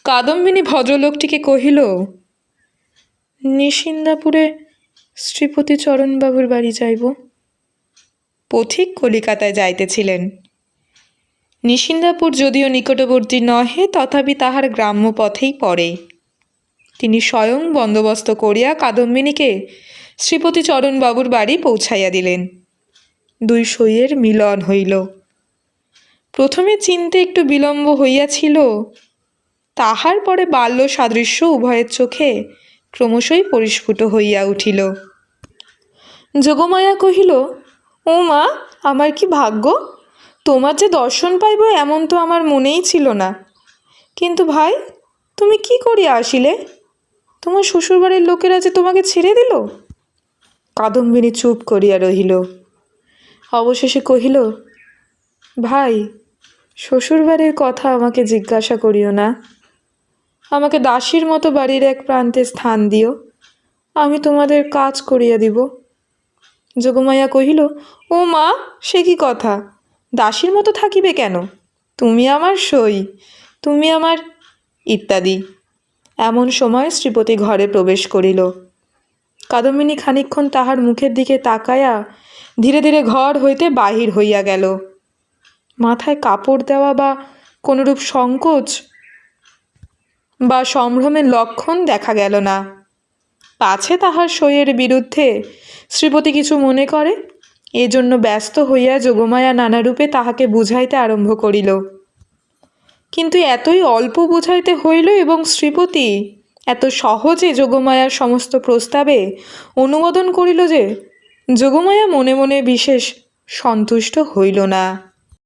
কাদম্বিনী ভদ্রলোকটিকে কহিল, নিশিন্দাপুরে শ্রীপতি চরণবাবুর বাড়ি যাইব। পথিক কলিকাতায় যাইতেছিলেন। নিশিন্দাপুর যদিও নিকটবর্তী নহে, তথাপি তাহার গ্রাম্য পথেই পড়ে। তিনি স্বয়ং বন্দোবস্ত করিয়া কাদম্বিনীকে শ্রীপতি চরণবাবুর বাড়ি পৌঁছাইয়া দিলেন। দুই সইয়ের মিলন হইল। প্রথমে চিনতে একটু বিলম্ব হইয়াছিল, তাহার পরে বাল্য সাদৃশ্য উভয়ের চোখে ক্রমশই পরিস্ফুট হইয়া উঠিল। যোগমায়া কহিল, ও মা, আমার কি ভাগ্য! তোমার যে দর্শন পাইব এমন তো আমার মনেই ছিল না। কিন্তু ভাই, তুমি কি করিয়া আসিলে? তোমার শ্বশুরবাড়ির লোকেরা যে তোমাকে ছেড়ে দিল। কাদম্বিনী চুপ করিয়া রহিল। অবশেষে কহিল, ভাই, শ্বশুরবাড়ির কথা আমাকে জিজ্ঞাসা করিও না। আমাকে দাসীর মতো বাড়ির এক প্রান্তে স্থান দিও, আমি তোমাদের কাজ করিয়া দিব। যোগমায়া কহিল, ও মা, সে কি কথা! দাসীর মতো থাকিবে কেন? তুমি আমার সই, তুমি আমার ইত্যাদি। এমন সময় শ্রীপতি ঘরে প্রবেশ করিল। কাদম্বিনী খানিকক্ষণ তাহার মুখের দিকে তাকাইয়া ধীরে ধীরে ঘর হইতে বাহির হইয়া গেল। মাথায় কাপড় দেওয়া বা কোনরূপ সংকোচ বা সম্ভ্রমের লক্ষণ দেখা গেল না। পাছে তাহার সইয়ের বিরুদ্ধে শ্রীপতি কিছু মনে করে, এজন্য ব্যস্ত হইয়া যোগমায়া নানারূপে তাহাকে বুঝাইতে আরম্ভ করিল। কিন্তু এতই অল্প বুঝাইতে হইল এবং শ্রীপতি এত সহজে যোগমায়ার সমস্ত প্রস্তাবে অনুমোদন করিল যে যোগমায়া মনে মনে বিশেষ সন্তুষ্ট হইল না।